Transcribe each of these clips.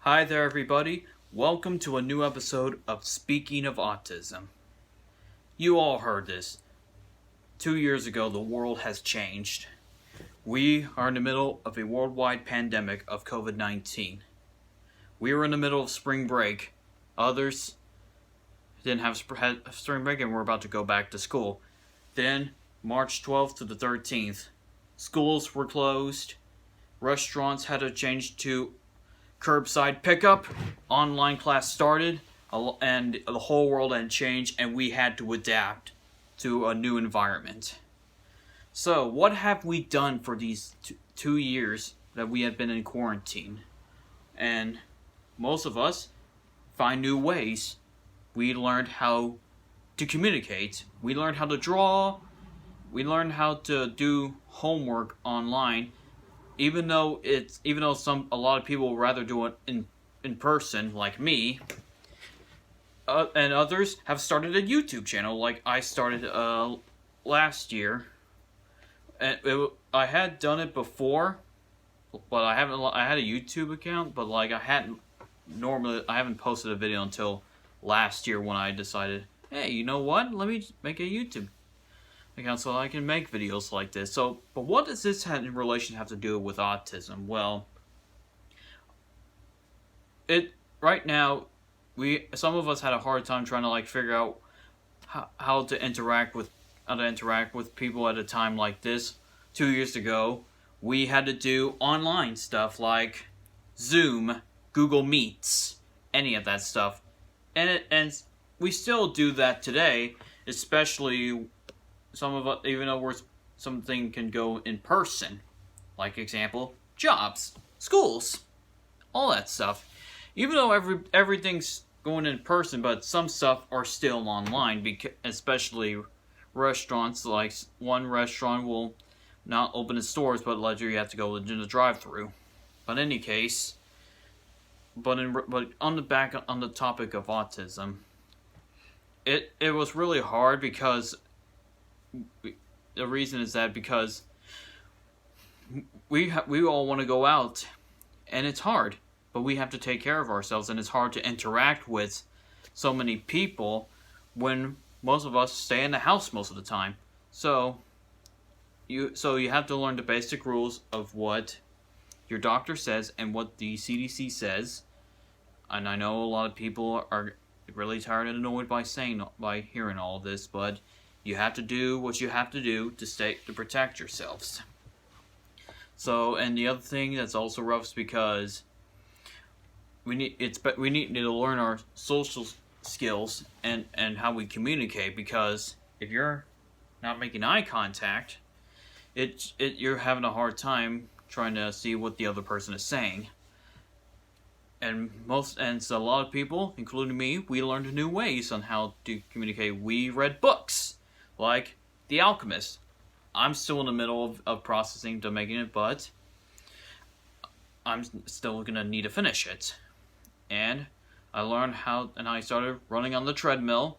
Hi there, everybody. Welcome to a new episode of Speaking of Autism. You all heard this. 2 years ago, the world has changed. We are in the middle of a worldwide pandemic of COVID-19. We were in the middle of spring break. Others didn't have spring break and were about to go back to school. Then, March 12th to the 13th, schools were closed. Restaurants had to change to curbside pickup, online class started, and the whole world had changed, and we had to adapt to a new environment. So, what have we done for these 2 years that we have been in quarantine? And most of us find new ways. We learned how to communicate. We learned how to draw. We learned how to do homework online. Even though a lot of people would rather do it in person, like me, and others have started a YouTube channel, like I started last year. And I had done it before, but I had a YouTube account, but I haven't posted a video until last year when I decided, hey, you know what? Let me make a YouTube account so I can make videos like this. But what does this in relation have to do with autism? Well, right now, some of us had a hard time trying to figure out how to interact with people at a time like this. 2 years ago, we had to do online stuff like Zoom, Google Meets, any of that stuff, and we still do that today, especially. Some of us, even though something can go in person, like example, jobs, schools, all that stuff. Even though everything's going in person, but some stuff are still online, especially restaurants. Like one restaurant will not open its doors, but you have to go in the drive-through. But in any case, but on the topic of autism, it was really hard because. The reason is that because we all want to go out, and it's hard, but we have to take care of ourselves, and it's hard to interact with so many people when most of us stay in the house most of the time. So you have to learn the basic rules of what your doctor says and what the CDC says. And I know a lot of people are really tired and annoyed by hearing all this, but you have to do what you have to do to protect yourselves. So, and the other thing that's also rough is because we need to learn our social skills and how we communicate, because if you're not making eye contact, you're having a hard time trying to see what the other person is saying. And so a lot of people, including me, we learned new ways on how to communicate. We read books. Like The Alchemist. I'm still in the middle of processing to making it, but I'm still going to need to finish it. And I learned and I started running on the treadmill,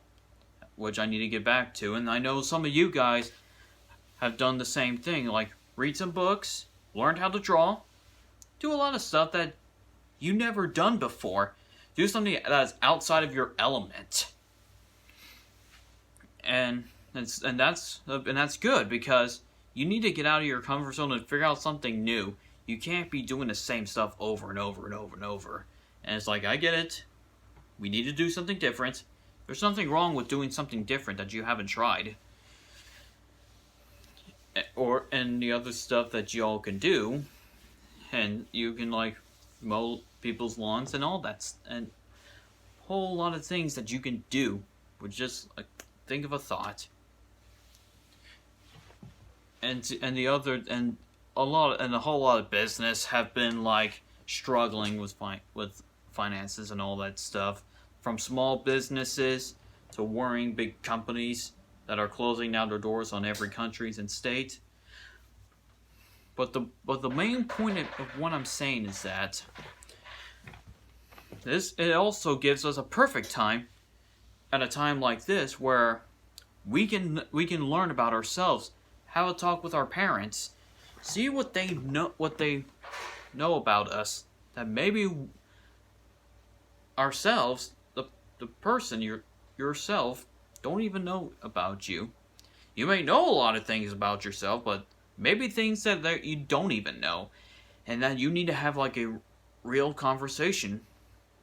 which I need to get back to. And I know some of you guys have done the same thing, like read some books, learned how to draw, do a lot of stuff that you never done before. Do something that's outside of your element. And that's good, because you need to get out of your comfort zone and figure out something new. You can't be doing the same stuff over and over and over and over. And it's I get it. We need to do something different. There's nothing wrong with doing something different that you haven't tried. And the other stuff that y'all can do. And you can mow people's lawns and all that. And a whole lot of things that you can do. With just think of a thought. And a whole lot of business have been struggling with finances and all that stuff, from small businesses to worrying big companies that are closing down their doors on every country and state. But the main point of what I'm saying is that it also gives us a perfect time at a time like this where we can learn about ourselves, how to talk with our parents, see what they know about us, that maybe ourselves, the person, yourself, don't even know about you. You may know a lot of things about yourself, but maybe things that you don't even know. And that you need to have like a real conversation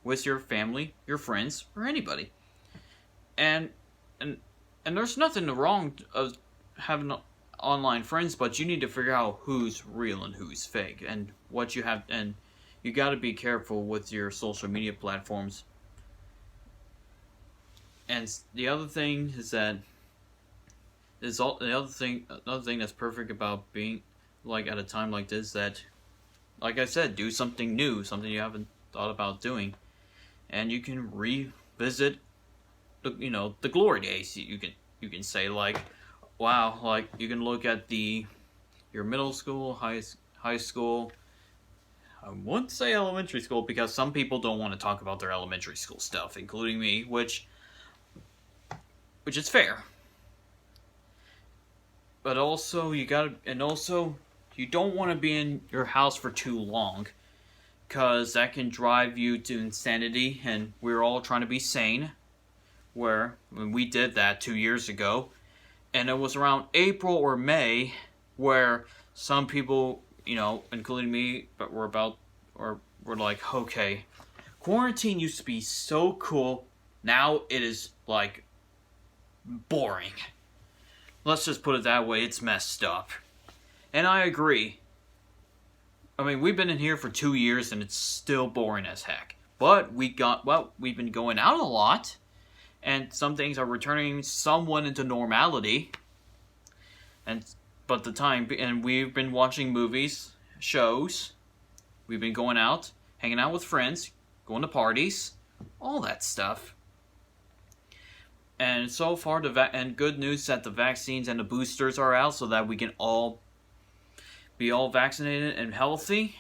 with your family, your friends, or anybody. And and and there's nothing wrong of having online friends, but you need to figure out who's real and who's fake, and what you have, and you got to be careful with your social media platforms. And the other thing is that another thing that's perfect about being like at a time like this, that, like I said, do something new, something you haven't thought about doing, and you can revisit the glory days. You can say, like, wow, like you can look at your middle school, high school. I wouldn't say elementary school, because some people don't want to talk about their elementary school stuff, including me, which is fair. But also you don't want to be in your house for too long, because that can drive you to insanity, and we're all trying to be sane. When we did that 2 years ago, and it was around April or May where some people, including me, but we're like, okay, quarantine used to be so cool, now it is like boring. Let's just put it that way, it's messed up. And I agree. I mean, we've been in here for 2 years and it's still boring as heck. But we've been going out a lot, and some things are returning somewhat into normality. And we've been watching movies, shows. We've been going out, hanging out with friends, going to parties, all that stuff. And so far, and good news that the vaccines and the boosters are out, so that we can all be all vaccinated and healthy.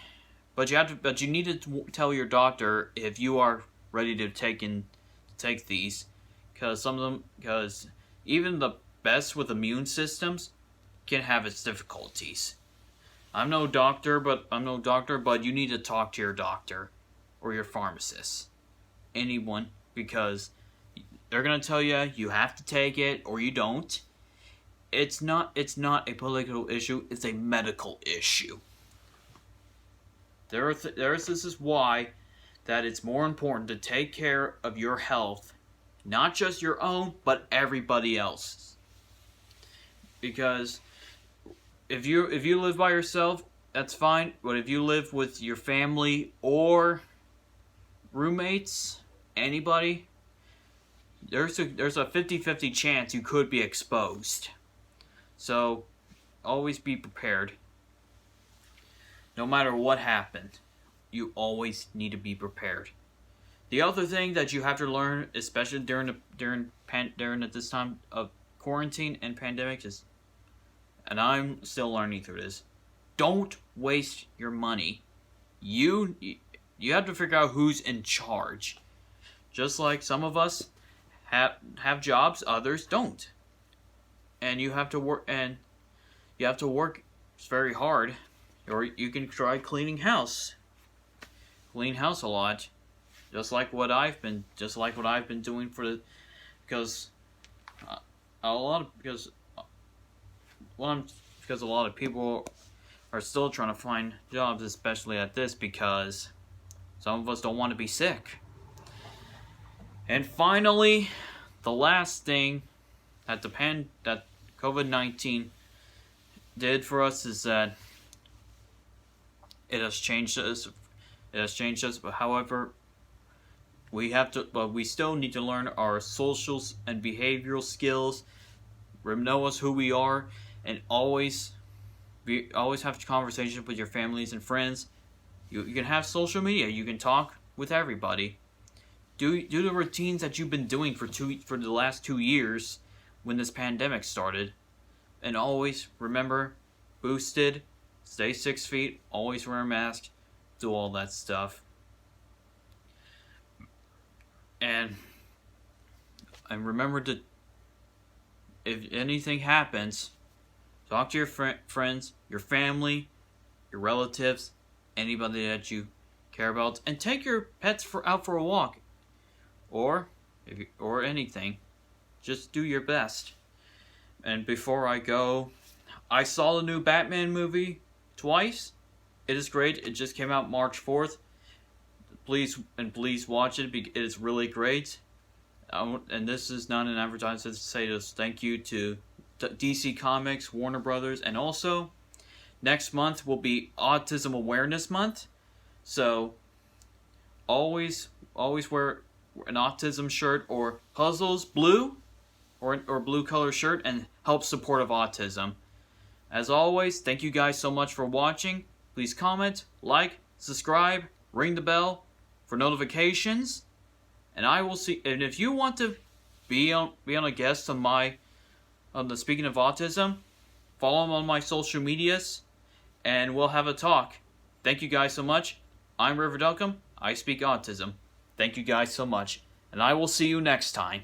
But you need to tell your doctor if you are ready to take these, because even the best with immune systems can have its difficulties. I'm no doctor, but you need to talk to your doctor or your pharmacist, anyone, because they're gonna tell you have to take it or you don't. It's not a political issue; it's a medical issue. This is why that it's more important to take care of your health, not just your own, but everybody else's. Because if you live by yourself, that's fine. But if you live with your family or roommates, anybody, there's a 50-50 chance you could be exposed. So always be prepared. No matter what happened, you always need to be prepared. The other thing that you have to learn, especially during this time of quarantine and pandemic, is, and I'm still learning through this, don't waste your money. You have to figure out who's in charge. Just like some of us have jobs, others don't. And you have to work very hard. Or you can try cleaning house. Clean house a lot. Just like what I've been doing because a lot of people are still trying to find jobs, especially at this, because some of us don't want to be sick. And finally, the last thing that that COVID-19 did for us is that it has changed us. But however, we still need to learn our social and behavioral skills. Know us who we are, and always have conversations with your families and friends. You can have social media. You can talk with everybody. Do the routines that you've been doing for the last 2 years when this pandemic started, and always remember, boosted. Stay 6 feet, always wear a mask, do all that stuff. And remember to, if anything happens, talk to your friends, your family, your relatives, anybody that you care about, and take your pets out for a walk. or anything. Just do your best. And before I go, I saw the new Batman movie twice. It is great. It just came out March 4th. Please watch it. It is really great. And this is not an advertisement to say just thank you to DC Comics, Warner Brothers, and also next month will be Autism Awareness Month. So always wear an autism shirt or Puzzles blue or blue color shirt and help support of autism. As always, thank you guys so much for watching. Please comment, like, subscribe, ring the bell for notifications. And I will see. And if you want to be on a guest on the Speaking of Autism, follow me on my social medias, and we'll have a talk. Thank you guys so much. I'm River Duncombe. I speak autism. Thank you guys so much, and I will see you next time.